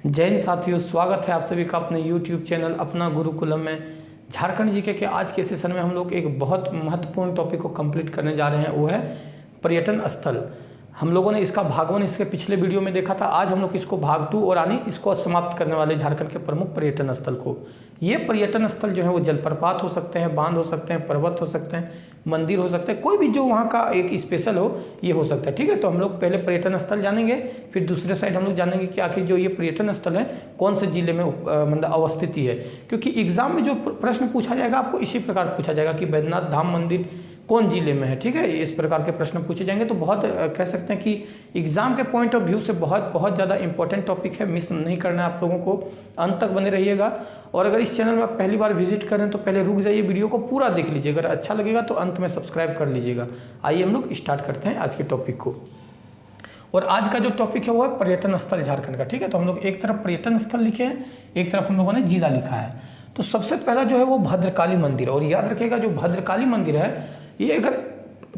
जय हिंद साथियों, स्वागत है आप सभी का अपने YouTube चैनल अपना गुरुकुलम में। झारखंड जीके के आज के सेशन में हम लोग एक बहुत महत्वपूर्ण टॉपिक को कंप्लीट करने जा रहे हैं, वो है पर्यटन स्थल। हम लोगों ने इसका भाग 1 इसके पिछले वीडियो में देखा था। आज हम लोग इसको भाग 2 और आनी इसको समाप्त करने वाले झारखंड के प्रमुख पर्यटन स्थल को। ये पर्यटन स्थल जो है वो जलप्रपात हो सकते हैं, बांध हो सकते हैं, पर्वत हो सकते हैं, मंदिर हो सकते हैं, कोई भी जो वहाँ का एक स्पेशल हो ये हो सकता है। ठीक है, तो हम लोग पहले पर्यटन स्थल जानेंगे, फिर दूसरे साइड हम लोग जानेंगे कि आखिर जो ये पर्यटन स्थल है कौन से जिले में मतलब अवस्थित है। क्योंकि एग्जाम में जो प्रश्न पूछा जाएगा आपको इसी प्रकार पूछा जाएगा कि बैद्यनाथ धाम मंदिर कौन जिले में है। ठीक है, इस प्रकार के प्रश्न पूछे जाएंगे। तो बहुत कह सकते हैं कि एग्जाम के पॉइंट ऑफ व्यू से बहुत ज़्यादा इंपॉर्टेंट टॉपिक है। मिस नहीं करना है आप लोगों को, अंत तक बने रहिएगा। और अगर इस चैनल में आप पहली बार विजिट करें तो पहले रुक जाइए, वीडियो को पूरा देख लीजिए। अगर अच्छा लगेगा तो अंत में सब्सक्राइब कर लीजिएगा। आइए हम लोग स्टार्ट करते हैं आज के टॉपिक को। और आज का जो टॉपिक है वो है पर्यटन स्थल झारखंड का। ठीक है, तो हम लोग एक तरफ पर्यटन स्थल लिखे हैं, एक तरफ हम लोगों ने जिला लिखा है। तो सबसे पहला जो है वो भद्रकाली मंदिर। और याद रखिएगा जो भद्रकाली मंदिर है ये अगर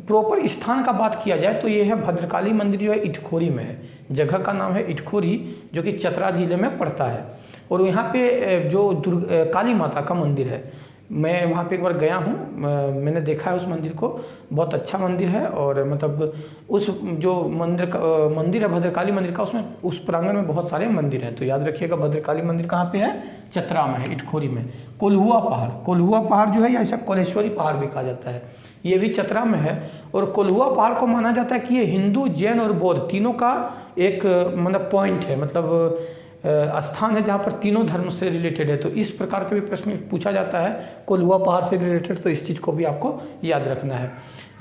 प्रॉपर स्थान का बात किया जाए तो ये है भद्रकाली मंदिर जो है इटखोरी में है। जगह का नाम है इटखोरी जो कि चतरा जिले में पड़ता है। और यहाँ पे जो काली माता का मंदिर है, मैं वहाँ पे एक बार गया हूँ, मैंने देखा है उस मंदिर को। बहुत अच्छा मंदिर है। और मतलब उस जो मंदिर है भद्रकाली मंदिर का, उसमें उस प्रांगण में बहुत सारे मंदिर हैं। तो याद रखिएगा भद्रकाली मंदिर कहाँ पे है? चतरा में है, इटखोरी में। कोल्हुआ पहाड़ जो है या ऐसा कोलेश्वरी पहाड़ भी कहा जाता है, ये भी चतरा में है। और कोल्हुआ पहाड़ को माना जाता है कि ये हिंदू, जैन और बौद्ध तीनों का एक मतलब पॉइंट है, मतलब स्थान है जहाँ पर तीनों धर्म से रिलेटेड है। तो इस प्रकार के भी प्रश्न पूछा जाता है कोल्हुआ पहाड़ से रिलेटेड, तो इस चीज़ को भी आपको याद रखना है।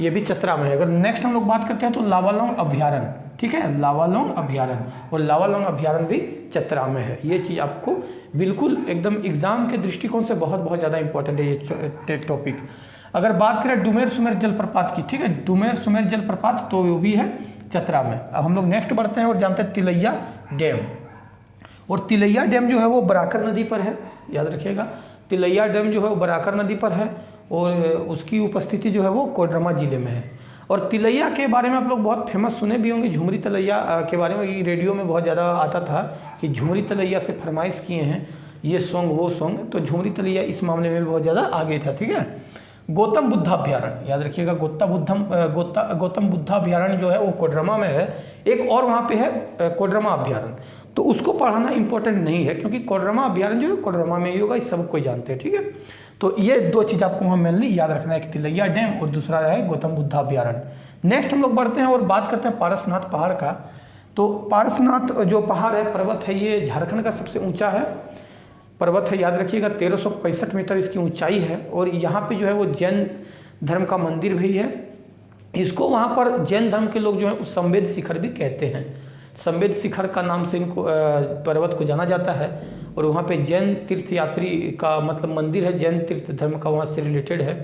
ये भी चतरा में है। अगर नेक्स्ट हम लोग बात करते हैं तो लावालौंग अभ्यारण्य। ठीक है, लावालौंग अभ्यारण्य, और लावालौंग अभ्यारण्य भी चतरा में है। ये चीज़ आपको बिल्कुल एकदम एग्जाम के दृष्टिकोण से बहुत ज़्यादा इंपॉर्टेंट है ये टॉपिक। अगर बात करें डुमेर सुमेर जलप्रपात की, ठीक है, डुमेर सुमेर जलप्रपात तो वो भी है चतरा में। अब हम लोग नेक्स्ट बढ़ते हैं और जानते हैं तिलैया डैम। और तिलैया डैम जो है वो बराकर नदी पर है। याद रखिएगा तिलैया डैम जो है वो बराकर नदी पर है और उसकी उपस्थिति जो है वो कोडरमा जिले में है। और तिलैया के बारे में आप लोग बहुत फेमस सुने भी होंगे, झुमरी तिलैया के बारे में रेडियो में बहुत ज़्यादा आता था कि झुमरी तिलैया से फरमाइश किए हैं ये सॉन्ग वो सॉन्ग। तो झुमरी तिलैया इस मामले में भी बहुत ज़्यादा आगे था। ठीक है, गौतम बुद्धा अभ्यारण्य, याद रखिएगा गौतम बुद्धा अभ्यारण्य जो है वो कोडरमा में है। एक और वहाँ पे है कोडरमा अभ्यारण्य, तो उसको पढ़ाना इंपॉर्टेंट नहीं है क्योंकि कोडरमा अभ्यारण्य जो है कोडरमा में ही होगा, इस सब कोई जानते हैं। ठीक है, तो ये दो चीज़ आपको वहाँ मेनली याद रखना है, एक तिलैया डैम और दूसरा है गौतम बुद्धा अभ्यारण्य। नेक्स्ट हम लोग बढ़ते हैं और बात करते हैं पारसनाथ पहाड़ का। तो पारसनाथ जो पहाड़ है, पर्वत है, ये झारखंड का सबसे ऊँचा है पर्वत है। याद रखिएगा 1365 मीटर इसकी ऊंचाई है। और यहाँ पे जो है वो जैन धर्म का मंदिर भी है। इसको वहाँ पर जैन धर्म के लोग जो है संवेद शिखर भी कहते हैं। संवेद शिखर का नाम से इनको पर्वत को जाना जाता है। और वहाँ पे जैन तीर्थयात्री का मतलब मंदिर है, जैन तीर्थ धर्म का वहाँ से रिलेटेड है।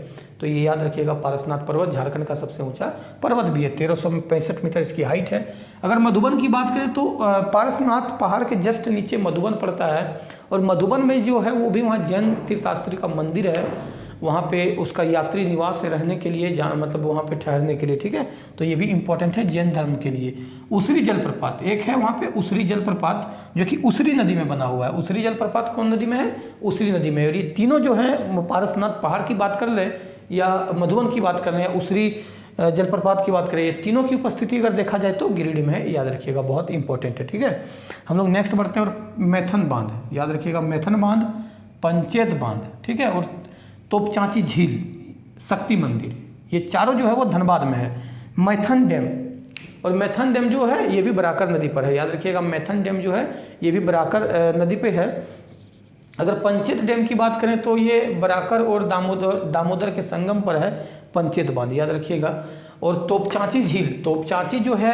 तो ये याद रखिएगा पारसनाथ पर्वत झारखंड का सबसे ऊंचा पर्वत भी है, 1365 मीटर इसकी हाइट है। अगर मधुबन की बात करें तो पारसनाथ पहाड़ के जस्ट नीचे मधुबन पड़ता है। और मधुबन में जो है वो भी वहाँ जैन तीर्थयात्री का मंदिर है, वहाँ पे उसका यात्री निवास है रहने के लिए, जहाँ मतलब वहाँ पे ठहरने के लिए। ठीक है, तो ये भी इंपॉर्टेंट है जैन धर्म के लिए। उसरी जलप्रपात एक है वहाँ पे, उसरी जलप्रपात जो कि उसरी नदी में बना हुआ है। उसरी जलप्रपात कौन नदी में है? उसरी नदी में। और ये तीनों जो है पारसनाथ पहाड़ की बात कर ले या मधुबन की बात कर लें या उसरी जलप्रपात की बात करें, ये तीनों की उपस्थिति अगर देखा जाए तो गिरिडीह में है। याद रखिएगा बहुत इंपॉर्टेंट है। ठीक है, हम लोग नेक्स्ट बढ़ते हैं और मैथन बांध, याद रखिएगा मैथन बांध, पंचेत बांध, ठीक है, और तोपचांची झील, शक्ति मंदिर, ये चारों जो है वो धनबाद में है। मैथन डैम, और मैथन डैम जो है ये भी बराकर नदी पर है। याद रखिएगा मैथन डैम जो है ये भी बराकर नदी पे है। अगर पंचेत डैम की बात करें तो ये बराकर और दामोदर के संगम पर है पंचेत बांध, याद रखिएगा। और तोपचांची झील, तोपचांची जो है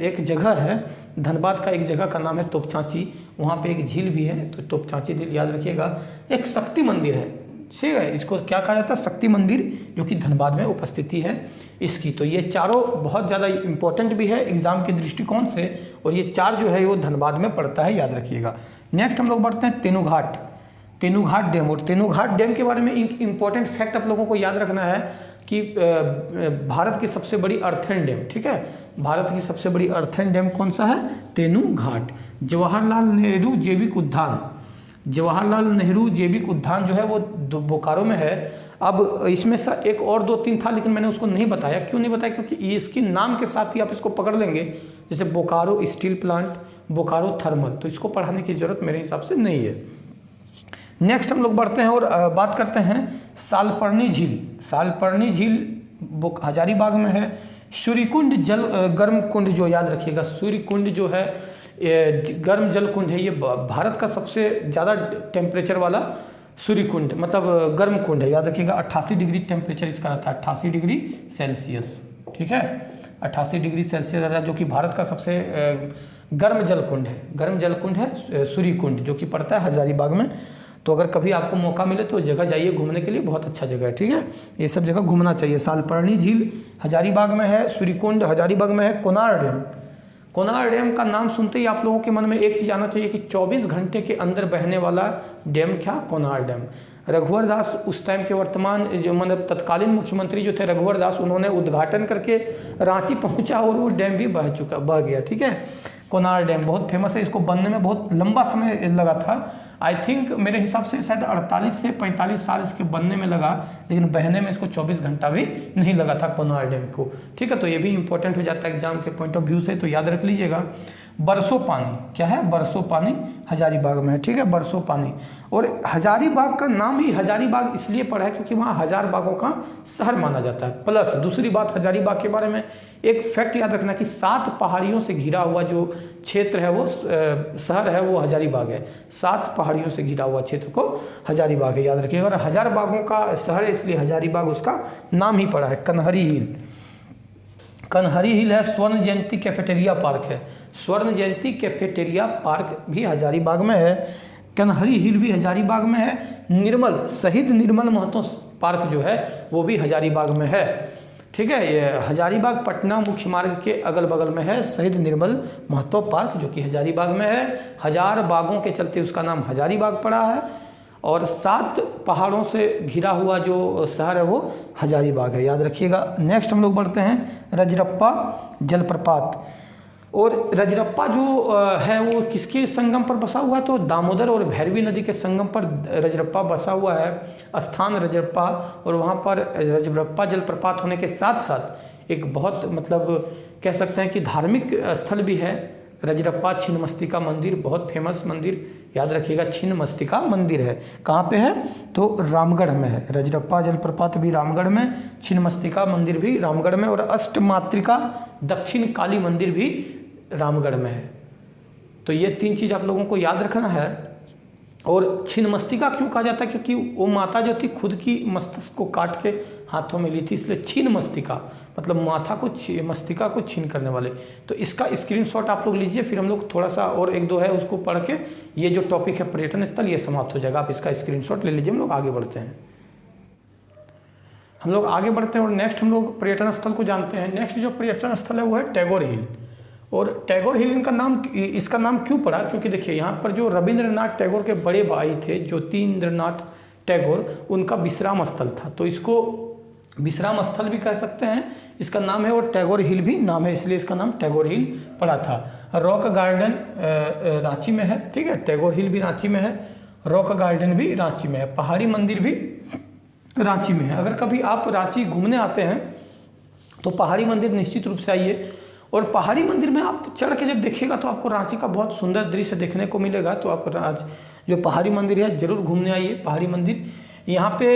एक जगह है धनबाद का, एक जगह का नाम है तोपचांची, वहाँ पे एक झील भी है। तो तोपचांची झील याद रखिएगा। एक शक्ति मंदिर है, ठीक है, इसको क्या कहा जाता है? शक्ति मंदिर, जो कि धनबाद में उपस्थिति है इसकी। तो ये चारों बहुत ज़्यादा इंपॉर्टेंट भी है एग्जाम के दृष्टिकोण से, और ये चार जो है वो धनबाद में पड़ता है, याद रखिएगा। नेक्स्ट हम लोग बढ़ते हैं तेनूघाट डैम। और तेनूघाट डैम के बारे में एक इंपॉर्टेंट फैक्ट आप लोगों को याद रखना है कि भारत की सबसे बड़ी अर्थन डैम, ठीक है, भारत की सबसे बड़ी अर्थन डैम कौन सा है? तेनू घाट। जवाहरलाल नेहरू जैविक उद्यान, जवाहरलाल नेहरू जैविक उद्यान जो है वो बोकारो में है। अब इसमें से एक और 2-3 था लेकिन मैंने उसको नहीं बताया। क्यों नहीं बताया? क्योंकि ये इसके नाम के साथ ही आप इसको पकड़ लेंगे, जैसे Bokaro steel plant, Bokaro thermal, तो इसको पढ़ाने की ज़रूरत मेरे हिसाब से नहीं है। नेक्स्ट हम लोग बढ़ते हैं और बात करते हैं सालपर्णी झील। सालपर्णी झील हजारीबाग में है। सूर्यकुंड जल गर्म कुंड, जो याद रखिएगा सूर्यकुंड जो है गर्म जल कुंड है, ये भारत का सबसे ज़्यादा टेम्परेचर वाला सूर्यकुंड मतलब गर्म कुंड है। याद रखिएगा 88 डिग्री टेम्परेचर इसका रहता है, 88 डिग्री सेल्सियस। ठीक है, 88 डिग्री सेल्सियस रहता है, जो कि भारत का सबसे गर्म जल कुंड है। गर्म जल कुंड है सूर्यकुंड, जो कि पड़ता है हजारीबाग में। तो अगर कभी आपको मौका मिले तो जगह जाइए घूमने के लिए, बहुत अच्छा जगह है। ठीक है, ये सब जगह घूमना चाहिए। सालपर्णी झील हजारीबाग में है, सूर्यकुंड हजारीबाग में है। कोनार डैम, कोनार डैम का नाम सुनते ही आप लोगों के मन में एक चीज़ आना चाहिए कि 24 घंटे के अंदर बहने वाला डैम, क्या? कोनार डैम। रघुवर दास उस टाइम के वर्तमान जो मतलब तत्कालीन मुख्यमंत्री जो थे रघुवर दास, उन्होंने उद्घाटन करके रांची पहुंचा और वो डैम भी बह गया। ठीक है, कोनार डैम बहुत फेमस है। इसको बनने में बहुत लंबा समय लगा था। आई थिंक मेरे हिसाब से शायद 48 से 45 साल इसके बनने में लगा, लेकिन बहने में इसको 24 घंटा भी नहीं लगा था कोनार डैम को। ठीक है, तो ये भी इंपॉर्टेंट हो जाता है एग्जाम के पॉइंट ऑफ व्यू से, तो याद रख लीजिएगा। बरसों पानी, क्या है? बरसों पानी हजारीबाग में है। ठीक है, बरसों पानी। और हजारीबाग का नाम ही हजारीबाग इसलिए पड़ा है क्योंकि वहाँ 1000 बागों का शहर माना जाता है। प्लस दूसरी बात, हजारीबाग के बारे में एक फैक्ट याद रखना कि 7 पहाड़ियों से घिरा हुआ जो क्षेत्र है वो शहर है वो हजारीबाग है। 7 पहाड़ियों से घिरा हुआ क्षेत्र को हजारीबाग है, याद रखिएगा। और 1000 बागों का शहर है इसलिए हजारीबाग उसका नाम ही पड़ा है। कन्हरी हिल, कन्हरी हिल है। स्वर्ण जयंती कैफेटेरिया पार्क है, स्वर्ण जयंती कैफेटेरिया पार्क भी हजारीबाग में है। कन्हरी हिल भी हजारीबाग में है। निर्मल, शहीद निर्मल महतो पार्क जो है वो भी हजारीबाग में है। ठीक है, ये हजारीबाग पटना मुख्य मार्ग के अगल बगल में है शहीद निर्मल महतो पार्क, जो कि हजारीबाग में है। 1000 बागों के चलते उसका नाम हजारीबाग पड़ा है। और 7 पहाड़ों से घिरा हुआ जो शहर है वो हजारीबाग है, याद रखिएगा। नेक्स्ट हम लोग बढ़ते हैं रजरप्पा जलप्रपात। और रजरप्पा जो है वो किसके संगम पर बसा हुआ है? तो दामोदर और भैरवी नदी के संगम पर रजरप्पा बसा हुआ है स्थान रजरप्पा। और वहाँ पर रजरप्पा जलप्रपात होने के साथ साथ एक बहुत मतलब कह सकते हैं कि धार्मिक स्थल भी है रजरप्पा। छिन्नमस्तिका मंदिर, बहुत फेमस मंदिर, याद रखिएगा। छिन्नमस्तिका मंदिर है, कहाँ पे है? तो रामगढ़ में है। रजरप्पा जलप्रपात भी रामगढ़ में, छिन्नमस्तिका मंदिर भी रामगढ़ में, और अष्टमातृका दक्षिण काली मंदिर भी रामगढ़ में है। तो ये 3 चीज़ आप लोगों को याद रखना है। और छिन्नमस्तिका क्यों कहा जाता है? क्योंकि वो माता जो थी खुद की मस्तिष्क को काट के हाथों में ली थी, इसलिए छिन्नमस्तिका मतलब माथा को मस्तिका को छीन करने वाले। तो इसका स्क्रीनशॉट आप लोग लीजिए, फिर हम लोग थोड़ा सा और 1-2 है उसको पढ़ के ये जो टॉपिक है पर्यटन स्थल ये समाप्त हो जाएगा। आप इसका स्क्रीनशॉट ले लीजिए। हम लोग आगे बढ़ते हैं, और नेक्स्ट हम लोग पर्यटन स्थल को जानते हैं। नेक्स्ट जो पर्यटन स्थल है वो है टैगोर हिल। और टैगोर हिल इसका नाम क्यों पड़ा? क्योंकि देखिए यहाँ पर जो रविंद्रनाथ टैगोर के बड़े भाई थे ज्योतिरिंद्रनाथ टैगोर, उनका विश्राम स्थल था, तो इसको विश्राम स्थल भी कह सकते हैं। इसका नाम है, और टैगोर हिल भी नाम है, इसलिए इसका नाम टैगोर हिल पड़ा था। रॉक गार्डन रांची में है। ठीक है, टैगोर हिल भी रांची में है, रॉक गार्डन भी रांची में है, पहाड़ी मंदिर भी रांची में है। अगर कभी आप रांची घूमने आते हैं तो पहाड़ी मंदिर निश्चित रूप से आइए। और पहाड़ी मंदिर में आप चढ़ के जब देखिएगा तो आपको रांची का बहुत सुंदर दृश्य देखने को मिलेगा। तो आप जो पहाड़ी मंदिर है जरूर घूमने आइए। पहाड़ी मंदिर यहाँ पे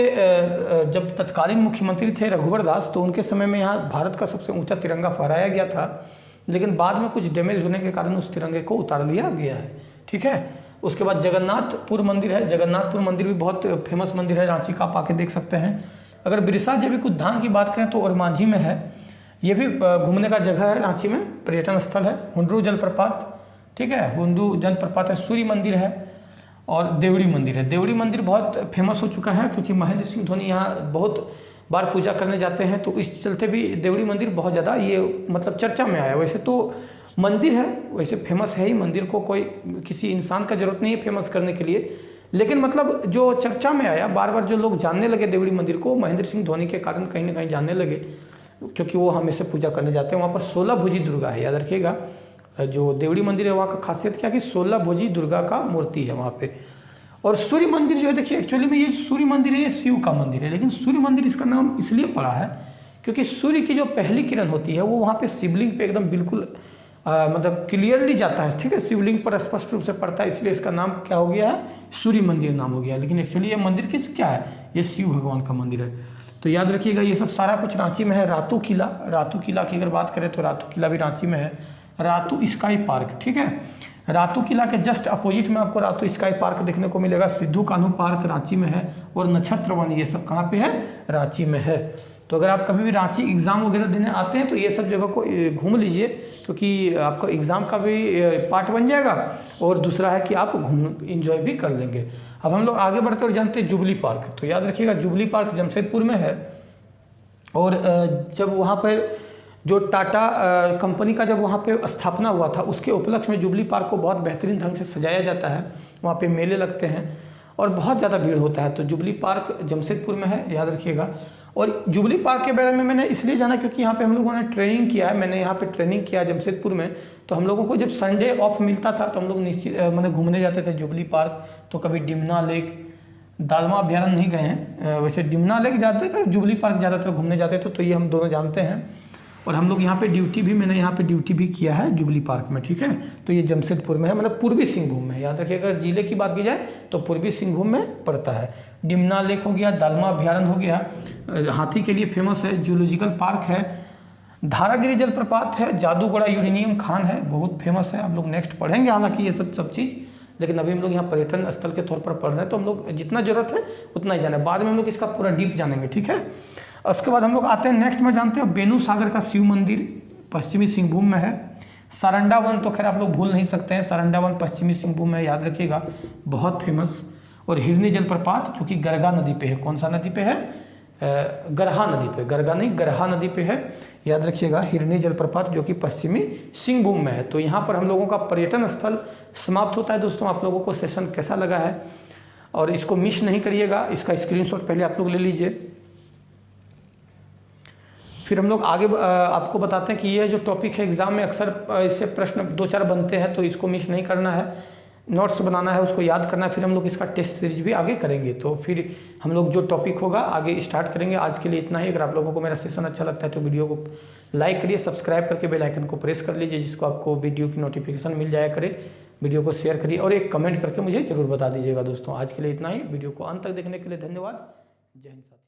जब तत्कालीन मुख्यमंत्री थे रघुवर दास, तो उनके समय में यहाँ भारत का सबसे ऊंचा तिरंगा फहराया गया था, लेकिन बाद में कुछ डैमेज होने के कारण उस तिरंगे को उतार लिया गया है। ठीक है, उसके बाद जगन्नाथपुर मंदिर है। जगन्नाथपुर मंदिर भी बहुत फेमस मंदिर है रांची का, आप आके देख सकते हैं। अगर बिरसा जैविक उद्यान की बात करें तो और मांझी में है, ये भी घूमने का जगह है रांची में, पर्यटन स्थल है। हुंडरू जलप्रपात, ठीक है, हुंडरू जलप्रपात है। सूर्य मंदिर है और देवड़ी मंदिर है। देवड़ी मंदिर बहुत फेमस हो चुका है क्योंकि महेंद्र सिंह धोनी यहाँ बहुत बार पूजा करने जाते हैं, तो इस चलते भी देवड़ी मंदिर बहुत ज़्यादा ये मतलब चर्चा में आया। वैसे तो मंदिर है, वैसे फेमस है ही, मंदिर को कोई किसी इंसान का जरूरत नहीं है फेमस करने के लिए, लेकिन मतलब जो चर्चा में आया, बार बार जो लोग जानने लगे देवड़ी मंदिर को, महेंद्र सिंह धोनी के कारण कहीं ना कहीं जानने लगे। क्योंकि वो हमेशा पूजा करने जाते हैं। वहाँ पर 16 भुजी दुर्गा है, याद रखिएगा। जो देवड़ी मंदिर है वहाँ का खासियत क्या है कि 16 भुजी दुर्गा का मूर्ति है वहाँ पे। और सूर्य मंदिर जो है, देखिए एक्चुअली में ये सूर्य मंदिर है, ये शिव का मंदिर है, लेकिन सूर्य मंदिर इसका नाम इसलिए पड़ा है क्योंकि सूर्य की जो पहली किरण होती है वो वहाँ पे शिवलिंग पे एकदम बिल्कुल मतलब क्लियरली जाता है, ठीक है, शिवलिंग पर स्पष्ट रूप से पड़ता है, इसलिए इसका नाम क्या हो गया है, सूर्य मंदिर नाम हो गया है। लेकिन एक्चुअली ये मंदिर क्या है, ये शिव भगवान का मंदिर है। तो याद रखिएगा ये सब सारा कुछ रांची में है। रातू किला, रातू किला की अगर बात करें तो रातू किला भी रांची में है। रातू स्काई पार्क, ठीक है, रातू किला के जस्ट अपोजिट में आपको रातू स्काई पार्क देखने को मिलेगा। सिद्धू कान्हू पार्क रांची में है और नक्षत्र वन ये सब कहाँ पे है, रांची में है। तो अगर आप कभी भी रांची एग्ज़ाम वगैरह देने आते हैं तो ये सब जगह को घूम लीजिए, क्योंकि आपका एग्ज़ाम का भी पार्ट बन जाएगा और दूसरा है कि आप इंजॉय भी कर लेंगे। अब हम लोग आगे बढ़ते और जानते हैं जुबली पार्क। तो याद रखिएगा जुबली पार्क जमशेदपुर में है। और जब वहाँ पर जो टाटा कंपनी का जब वहाँ पे स्थापना हुआ था उसके उपलक्ष्य में जुबली पार्क को बहुत बेहतरीन ढंग से सजाया जाता है। वहाँ पे मेले लगते हैं और बहुत ज़्यादा भीड़ होता है। तो जुबली पार्क जमशेदपुर में है, याद रखिएगा। और जुबली पार्क के बारे में मैंने इसलिए जाना क्योंकि यहाँ पे हम लोगों ने ट्रेनिंग किया है। मैंने यहाँ पे ट्रेनिंग किया जमशेदपुर में, तो हम लोगों को जब संडे ऑफ मिलता था तो हम लोग निश्चित मैंने घूमने जाते थे जुबली पार्क। तो कभी डिमना लेक, दालमा अभ्यारण्य नहीं गए हैं, वैसे डिमना लेक जाते थे, जुबली पार्क ज़्यादातर घूमने जाते थे, तो ये हम दोनों जानते हैं। और हम लोग यहाँ पे ड्यूटी भी, मैंने यहाँ पे ड्यूटी भी किया है जुबली पार्क में, ठीक है। तो ये जमशेदपुर में है, मतलब पूर्वी सिंहभूम में, याद रखिएगा। अगर जिले की बात की जाए तो पूर्वी सिंहभूम में पड़ता है। डिमना लेक हो गया, दालमा अभ्यारण्य हो गया, हाथी के लिए फेमस है, जूलॉजिकल पार्क है, धारागिरी जलप्रपात है, जादूगढ़ा यूरेनियम खान है, बहुत फेमस है। हम लोग नेक्स्ट पढ़ेंगे हालांकि ये सब चीज़, लेकिन अभी हम लोग यहाँ पर्यटन स्थल के तौर पर पढ़ रहे हैं, तो हम लोग जितना जरूरत है उतना ही जाने, बाद में हम लोग इसका पूरा डीप जानेंगे, ठीक है। उसके बाद हम लोग आते हैं नेक्स्ट में, जानते हैं बेनू सागर का शिव मंदिर पश्चिमी सिंहभूम में है। सारंडा वन तो खैर आप लोग भूल नहीं सकते हैं, सारंडा वन पश्चिमी सिंहभूम में, याद रखिएगा, बहुत फेमस। और हिरनी जलप्रपात जो कि गरगा नदी पे है, कौन सा नदी पे है, गरहा नदी पे, गरगा नहीं गरहा नदी पे है, याद रखिएगा। हिरनी जलप्रपात जो कि पश्चिमी सिंहभूम में है। तो यहाँ पर हम लोगों का पर्यटन स्थल समाप्त होता है। दोस्तों आप लोगों को सेशन कैसा लगा है और इसको मिस नहीं करिएगा, इसका स्क्रीनशॉट पहले आप लोग ले लीजिए। फिर हम लोग आगे आपको बताते हैं कि ये जो टॉपिक है एग्ज़ाम में अक्सर इससे प्रश्न 2-4 बनते हैं, तो इसको मिस नहीं करना है, नोट्स बनाना है, उसको याद करना है। फिर हम लोग इसका टेस्ट सीरीज भी आगे करेंगे, तो फिर हम लोग जो टॉपिक होगा आगे स्टार्ट करेंगे। आज के लिए इतना ही। अगर आप लोगों को मेरा सेशन अच्छा लगता है तो वीडियो को लाइक करिए, सब्सक्राइब करके बेल आइकन को प्रेस कर लीजिए, जिसको आपको वीडियो की नोटिफिकेशन मिल जाया करे। वीडियो को शेयर करिए और एक कमेंट करके मुझे ज़रूर बता दीजिएगा। दोस्तों आज के लिए इतना ही। वीडियो को अंत तक देखने के लिए धन्यवाद। जय हिंद।